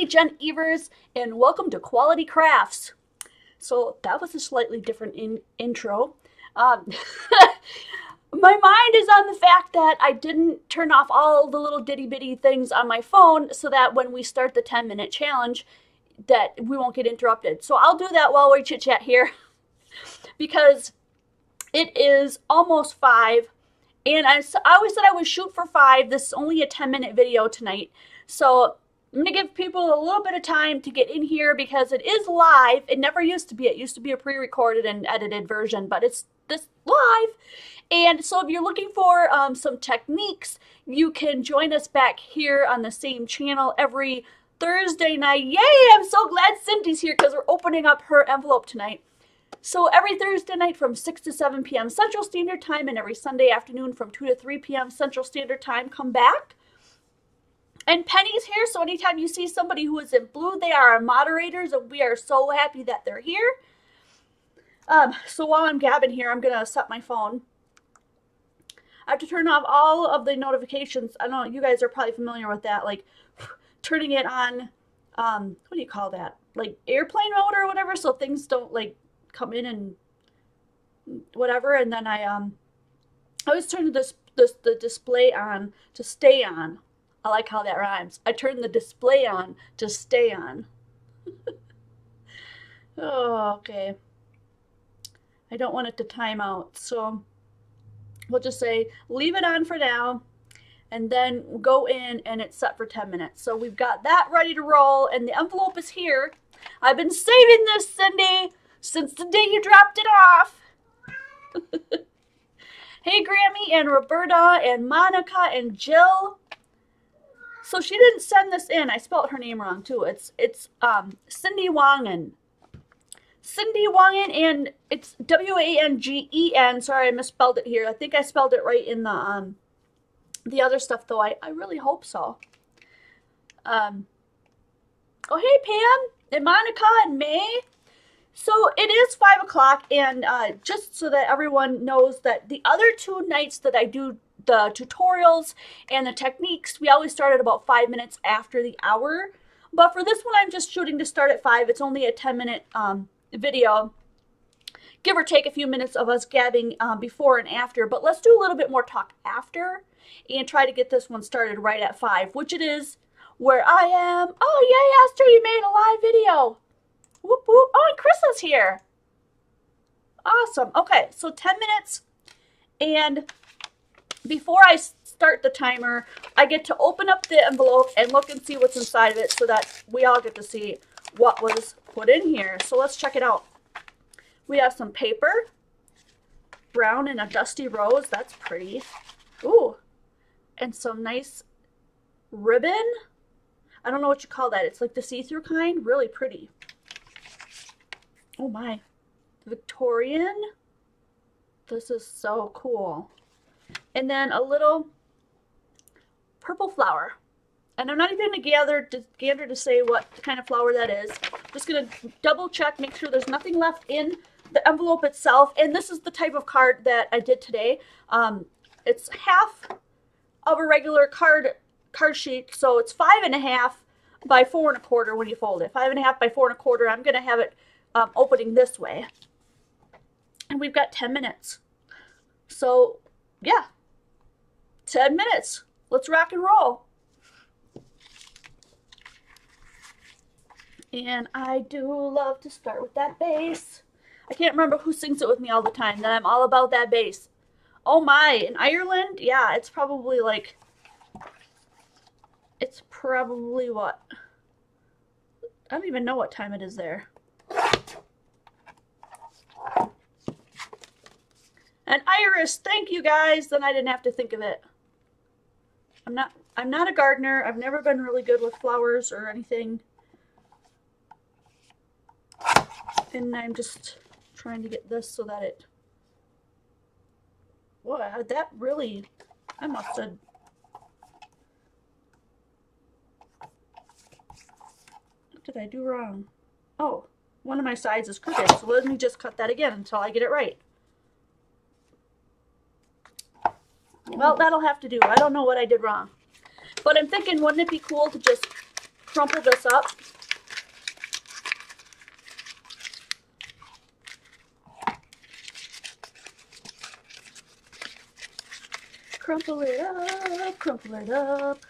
Jen Evers, and welcome to Quality Crafts. So that was a slightly different intro. My mind is on the fact that I didn't turn off all the little ditty bitty things on my phone so that when we start the 10-minute challenge that we won't get interrupted. So I'll do that while we chit chat here because it is almost 5 and I always said I would shoot for 5. This is only a 10-minute video tonight. So I'm going to give people a little bit of time to get in here because it is live. It never used to be. It used to be a pre-recorded and edited version, but it's this live. And so if you're looking for some techniques, you can join us back here on the same channel every Thursday night. Yay! I'm so glad Cindy's here because we're opening up her envelope tonight. So every Thursday night from 6 to 7 p.m. Central Standard Time and every Sunday afternoon from 2 to 3 p.m. Central Standard Time, come back. And Penny's here, so anytime you see somebody who is in blue, they are our moderators, and we are so happy that they're here. So while I'm gabbing here, I'm going to set my phone. I have to turn off all of the notifications. I know you guys are probably familiar with that, like turning it on, what do you call that? Like airplane mode or whatever, so things don't like come in and whatever. And then I always turn the display on to stay on. I like how that rhymes. I turn the display on to stay on. Oh, okay. I don't want it to time out, so we'll just say leave it on for now and then go in and it's set for 10 minutes. So we've got that ready to roll and the envelope is here. I've been saving this, Cindy, since the day you dropped it off. Hey, Grammy and Roberta and Monica and Jill. So she didn't send this in. I spelled her name wrong too. It's Cindy Wangen. Cindy Wangen, and it's W-A-N-G-E-N. Sorry, I misspelled it here. I think I spelled it right in the other stuff though. I really hope so. Oh, hey Pam and Monica and May. So it is 5 o'clock, and just so that everyone knows that the other 2 nights that I do the tutorials and the techniques, we always start at about 5 minutes after the hour. But for this one, I'm just shooting to start at 5. It's only a 10-minute video, give or take a few minutes of us gabbing before and after. But let's do a little bit more talk after and try to get this one started right at 5, which it is where I am. Oh, yay, Esther, you made a live video. Whoop, whoop. Oh, and Chris is here. Awesome. Okay, so 10 minutes. And before I start the timer, I get to open up the envelope and look and see what's inside of it so that we all get to see what was put in here. So let's check it out. We have some paper, brown and a dusty rose. That's pretty. Ooh, and some nice ribbon. I don't know what you call that. It's like the see-through kind. Really pretty. Oh my, Victorian. This is so cool. And then a little purple flower. And I'm not even going to gander to say what kind of flower that is. I'm just going to double check, make sure there's nothing left in the envelope itself. And this is the type of card that I did today. It's half of a regular card sheet, so it's 5.5 by 4.25 when you fold it. 5.5 by 4.25. I'm going to have it opening this way. And we've got 10 minutes. So, yeah. 10 minutes. Let's rock and roll. And I do love to start with that bass. I can't remember who sings it with me all the time, that I'm all about that bass. Oh my, in Ireland? Yeah, it's probably like, it's probably what? I don't even know what time it is there. And Iris, thank you guys. Then I didn't have to think of it. I'm not a gardener. I've never been really good with flowers or anything. And I'm just trying to get this so that it... What? That really... I must have... What did I do wrong? Oh, one of my sides is crooked. So let me just cut that again until I get it right. Well, that'll have to do. I don't know what I did wrong. But I'm thinking, wouldn't it be cool to just crumple this up Crumple it up, crumple it up.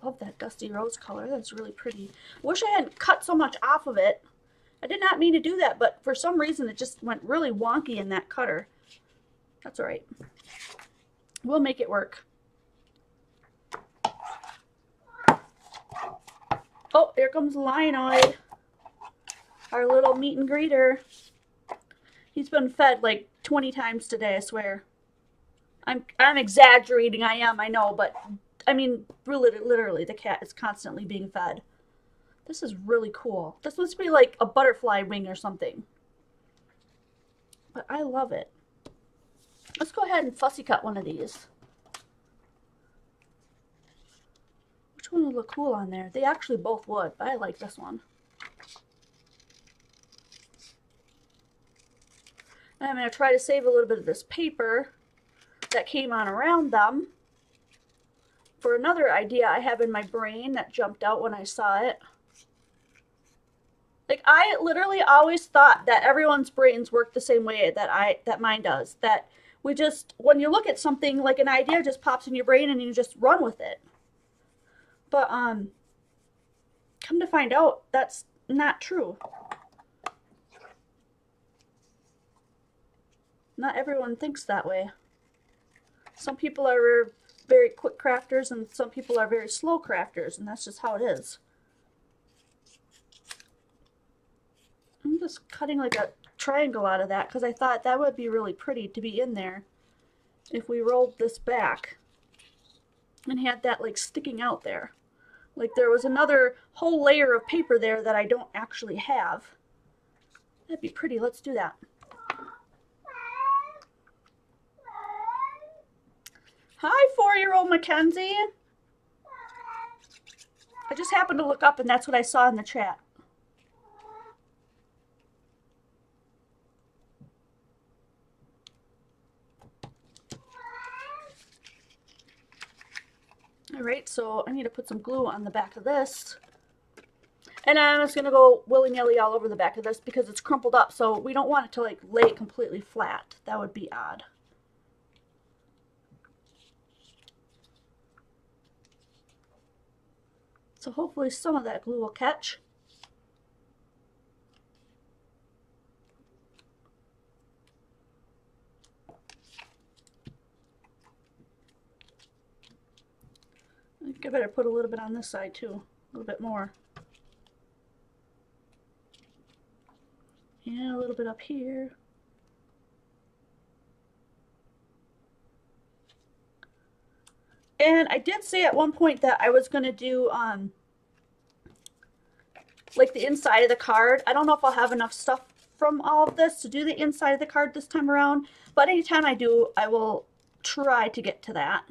I love that dusty rose color. That's really pretty. Wish I hadn't cut so much off of it. I did not mean to do that, but for some reason it just went really wonky in that cutter. That's all right. We'll make it work. Oh, here comes Lion-Eyed, our little meet and greeter. He's been fed like 20 times today, I swear. I'm exaggerating, I know, but I mean, really, literally, the cat is constantly being fed. This is really cool. This must be like a butterfly wing or something. But I love it. Let's go ahead and fussy cut one of these. Which one would look cool on there? They actually both would, but I like this one. And I'm going to try to save a little bit of this paper that came on around them for another idea I have in my brain that jumped out when I saw it. Like, I literally always thought that everyone's brains work the same way that mine does. That we just, when you look at something, like an idea just pops in your brain and you just run with it. But, come to find out, that's not true. Not everyone thinks that way. Some people are very quick crafters and some people are very slow crafters, and that's just how it is. I'm just cutting like a triangle out of that because I thought that would be really pretty to be in there if we rolled this back and had that like sticking out there. Like there was another whole layer of paper there that I don't actually have. That'd be pretty. Let's do that. Hi, 4-year-old Mackenzie. I just happened to look up and that's what I saw in the chat. Alright, so I need to put some glue on the back of this. And I'm just going to go willy-nilly all over the back of this because it's crumpled up, so we don't want it to like lay completely flat. That would be odd. So hopefully some of that glue will catch. I think I better put a little bit on this side too, a little bit more. And a little bit up here. And I did say at one point that I was going to do like the inside of the card. I don't know if I'll have enough stuff from all of this to do the inside of the card this time around, but anytime I do, I will try to get to that.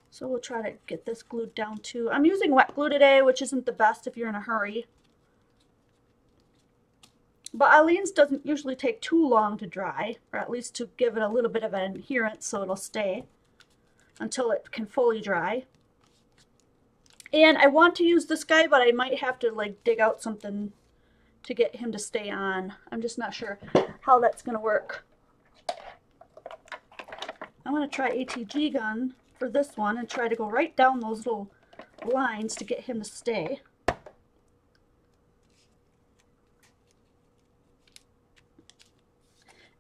So we'll try to get this glued down too. I'm using wet glue today, which isn't the best if you're in a hurry. But Eileen's doesn't usually take too long to dry, or at least to give it a little bit of an adherence so it'll stay until it can fully dry. And I want to use this guy, but I might have to like dig out something to get him to stay on. I'm just not sure how that's going to work. I'm going to try ATG gun for this one and try to go right down those little lines to get him to stay.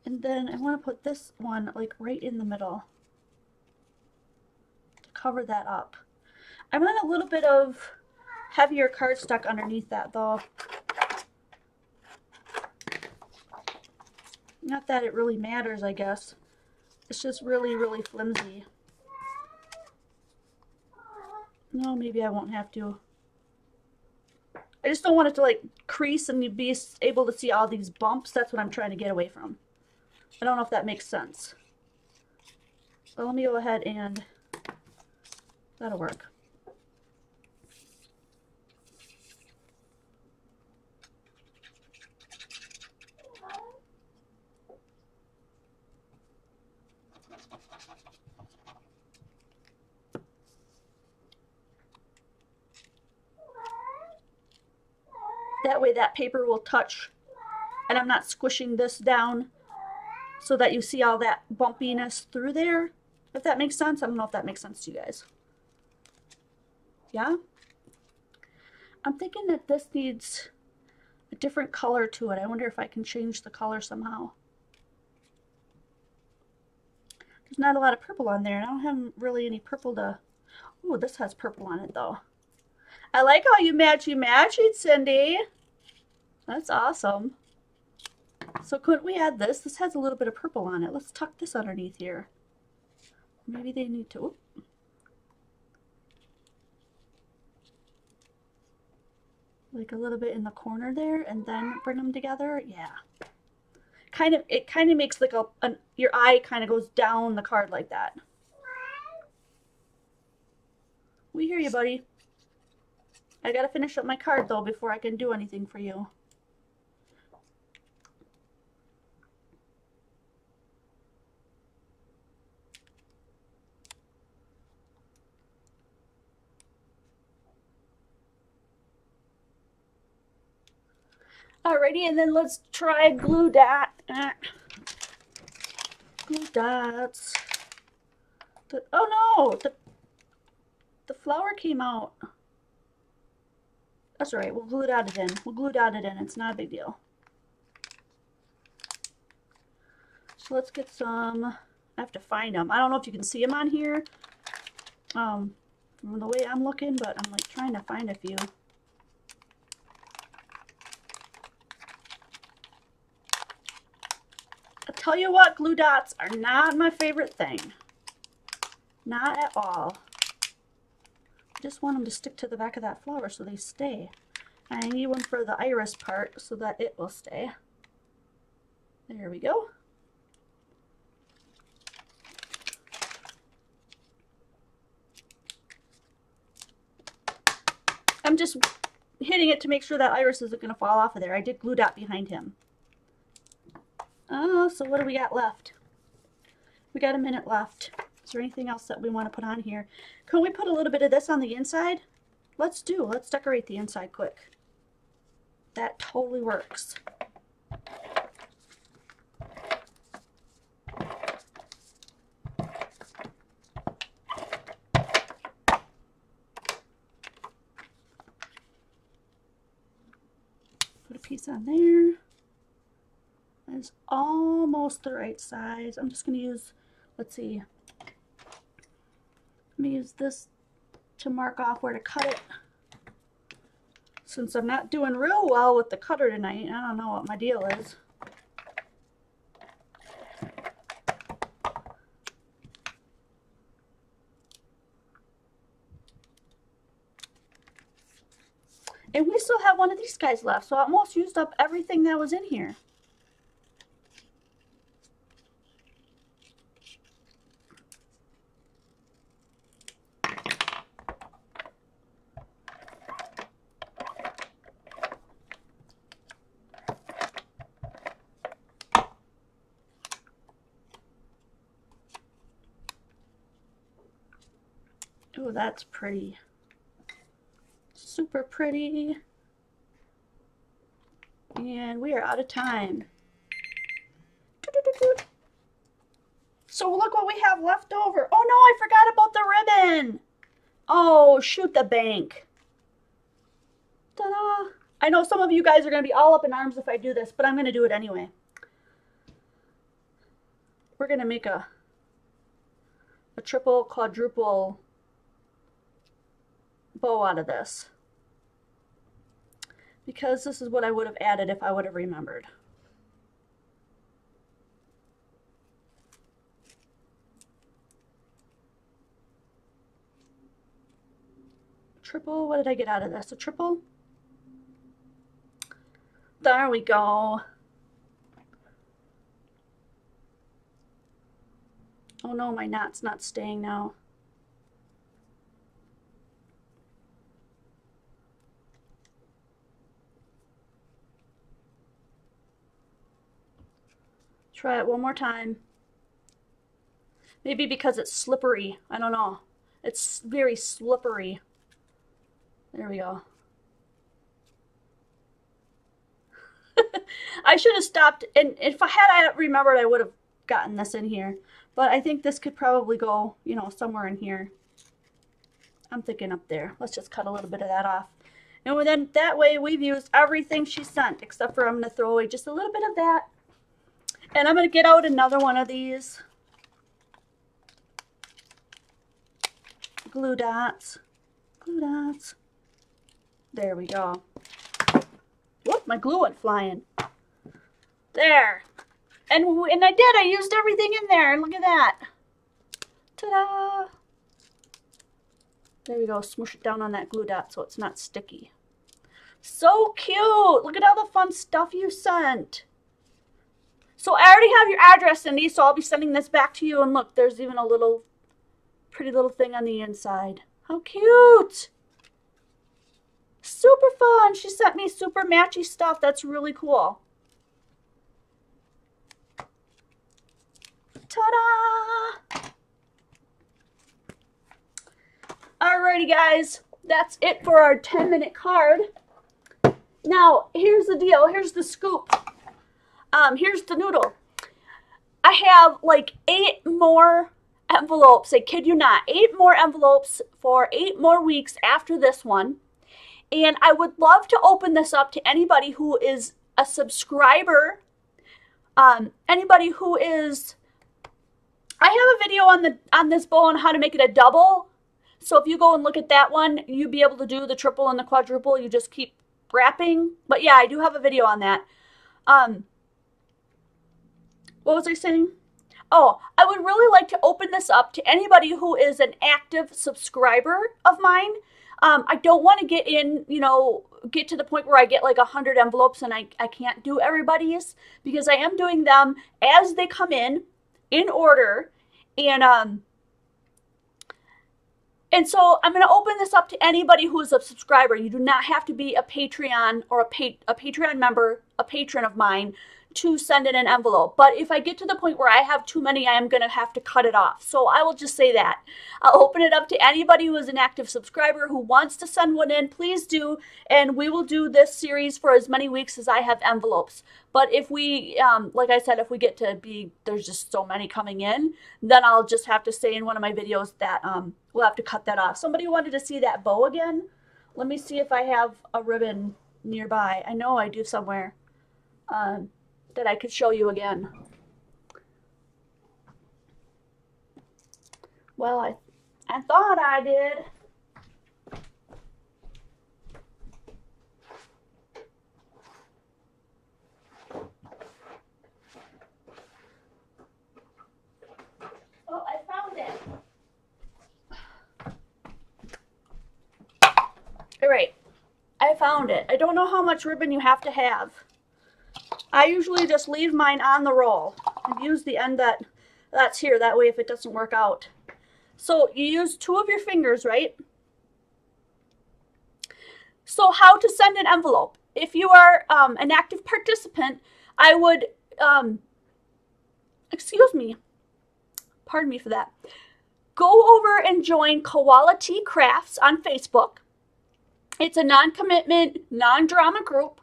And then I want to put this one like right in the middle to cover that up. I want a little bit of heavier cardstock underneath that though. Not that it really matters, I guess. It's just really, really flimsy. No, maybe I won't have to. I just don't want it to like crease and you'd be able to see all these bumps. That's what I'm trying to get away from. I don't know if that makes sense. So let me go ahead and that'll work. That way that paper will touch and I'm not squishing this down so that you see all that bumpiness through there. If that makes sense. I don't know if that makes sense to you guys. Yeah? I'm thinking that this needs a different color to it. I wonder if I can change the color somehow. There's not a lot of purple on there, and I don't have really any purple to... Ooh, this has purple on it, though. I like how you matchy-matchy, Cindy. That's awesome. So couldn't we add this? This has a little bit of purple on it. Let's tuck this underneath here. Maybe they need to... Ooh. Like a little bit in the corner there, and then bring them together. Yeah. It kind of makes like your eye kind of goes down the card like that. We hear you, buddy. I gotta finish up my card though before I can do anything for you. Alrighty, and then let's try glue dot. Glue dots. Oh no! The flower came out. That's alright, we'll glue dot it in. We'll glue dot it in. It's not a big deal. So let's get some. I have to find them. I don't know if you can see them on here. From the way I'm looking, but I'm like trying to find a few. I'll tell you what, glue dots are not my favorite thing. Not at all. I just want them to stick to the back of that flower so they stay. And I need one for the iris part so that it will stay. There we go. I'm just hitting it to make sure that iris isn't going to fall off of there. I did glue dot behind him. Oh, so what do we got left? We got a minute left. Is there anything else that we want to put on here? Can we put a little bit of this on the inside? Let's decorate the inside quick. That totally works. Put a piece on there. That's almost the right size. I'm just going to use, let's see, let me use this to mark off where to cut it. Since I'm not doing real well with the cutter tonight, I don't know what my deal is. And we still have one of these guys left, so I almost used up everything that was in here. Oh, that's pretty. Super pretty. And we are out of time. So look what we have left over. Oh no, I forgot about the ribbon. Oh, shoot the bank. Ta-da. I know some of you guys are going to be all up in arms if I do this, but I'm going to do it anyway. We're going to make a triple, quadruple bow out of this, because this is what I would have added if I would have remembered. Triple, what did I get out of this? A triple? There we go. Oh no, my knot's not staying now. Try it one more time. Maybe because it's slippery. I don't know. It's very slippery. There we go. I should have stopped, and if I remembered, I would have gotten this in here. But I think this could probably go, you know, somewhere in here. I'm thinking up there. Let's just cut a little bit of that off. And then that way we've used everything she sent, except for I'm going to throw away just a little bit of that. And I'm going to get out another one of these glue dots. Glue dots. There we go. Whoop, my glue went flying. There. And I did. I used everything in there. Look at that. Ta-da. There we go. Smoosh it down on that glue dot so it's not sticky. So cute. Look at all the fun stuff you sent. So I already have your address, Cindy, so I'll be sending this back to you. And look, there's even a little pretty little thing on the inside. How cute. Super fun. She sent me super matchy stuff. That's really cool. Ta-da! Alrighty, guys. That's it for our 10-minute card. Now, here's the deal. Here's the scoop. Here's the noodle. I have like 8 more envelopes. I kid you not. 8 more envelopes for 8 more weeks after this one. And I would love to open this up to anybody who is a subscriber. Anybody who is... I have a video on this bow on how to make it a double. So if you go and look at that one, you'll be able to do the triple and the quadruple. You just keep wrapping. But yeah, I do have a video on that. What was I saying? Oh, I would really like to open this up to anybody who is an active subscriber of mine. I don't want to get to the point where I get like 100 envelopes and I can't do everybody's, because I am doing them as they come in order. And so I'm going to open this up to anybody who is a subscriber. You do not have to be a Patreon or a Patreon member, a patron of mine, to send in an envelope. But if I get to the point where I have too many, I am going to have to cut it off. So I will just say that. I'll open it up to anybody who is an active subscriber who wants to send one in. Please do. And we will do this series for as many weeks as I have envelopes. But if we, like I said, if we get to be, there's just so many coming in, then I'll just have to say in one of my videos that we'll have to cut that off. Somebody wanted to see that bow again. Let me see if I have a ribbon nearby. I know I do somewhere. That I could show you again. Well, I thought I did. Oh, I found it. All right, I found it. I don't know how much ribbon you have to have. I usually just leave mine on the roll and use the end that's here. That way if it doesn't work out. So you use 2 of your fingers, right? So how to send an envelope. If you are an active participant, I would, excuse me, pardon me for that. Go over and join Koala Tea Crafts on Facebook. It's a non-commitment, non-drama group.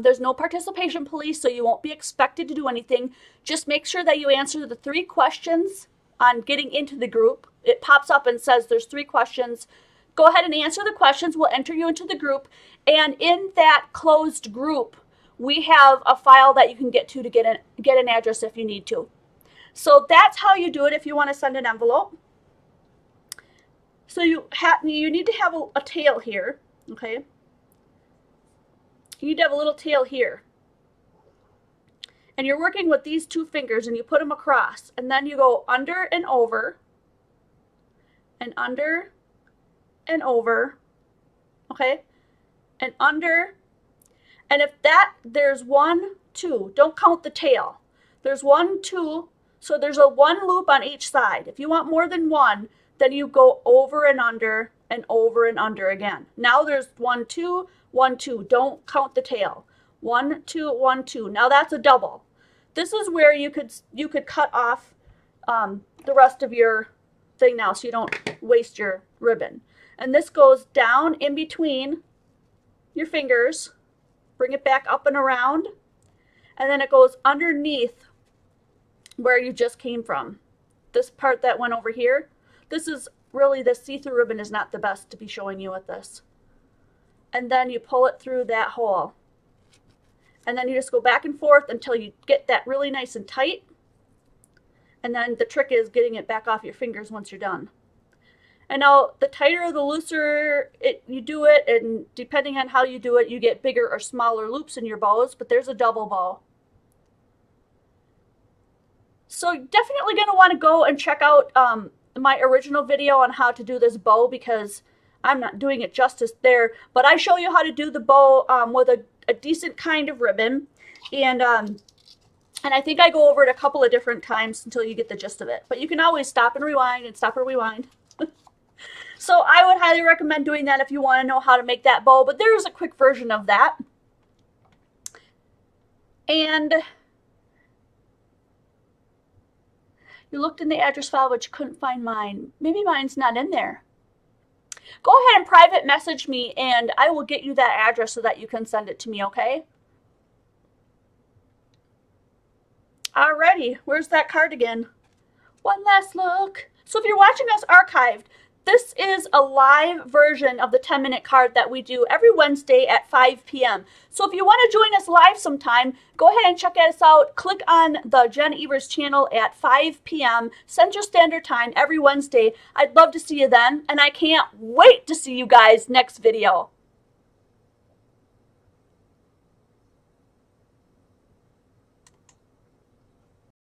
There's no participation police, so you won't be expected to do anything. Just make sure that you answer the 3 questions on getting into the group. It pops up and says there's 3 questions. Go ahead and answer the questions. We'll enter you into the group. And in that closed group, we have a file that you can get to get an address if you need to. So that's how you do it if you want to send an envelope. So you need to have a tail here, okay? You need to have a little tail here. And you're working with these 2 fingers and you put them across. And then you go under and over. And under and over. Okay? And under. And if there's 1, 2. Don't count the tail. There's 1, 2. So there's a 1 loop on each side. If you want more than 1, then you go over and under again. Now there's 1, 2. 1, 2. Don't count the tail. 1, 2, 1, 2. Now that's a double. This is where you could cut off the rest of your thing now, so you don't waste your ribbon. And this goes down in between your fingers. Bring it back up and around. and then it goes underneath where you just came from. This part that went over here, this is really, the see-through ribbon is not the best to be showing you with this. And then you pull it through that hole. And then you just go back and forth until you get that really nice and tight. And then the trick is getting it back off your fingers once you're done. And now the tighter or the looser you do it, and depending on how you do it, you get bigger or smaller loops in your bows, but there's a double bow. So definitely going to want to go and check out my original video on how to do this bow, because I'm not doing it justice there, but I show you how to do the bow with a decent kind of ribbon, and I think I go over it a couple of different times until you get the gist of it, but you can always stop and rewind and stop and rewind. So I would highly recommend doing that if you want to know how to make that bow, but there's a quick version of that. And you looked in the address file, but you couldn't find mine. Maybe mine's not in there. Go ahead and private message me, and I will get you that address so that you can send it to me, okay? Alrighty, where's that cardigan? One last look. So if you're watching us archived, this is a live version of the 10-minute card that we do every Wednesday at 5 p.m. So if you want to join us live sometime, go ahead and check us out. Click on the Jen Evers channel at 5 p.m. Central Standard Time every Wednesday. I'd love to see you then, and I can't wait to see you guys next video.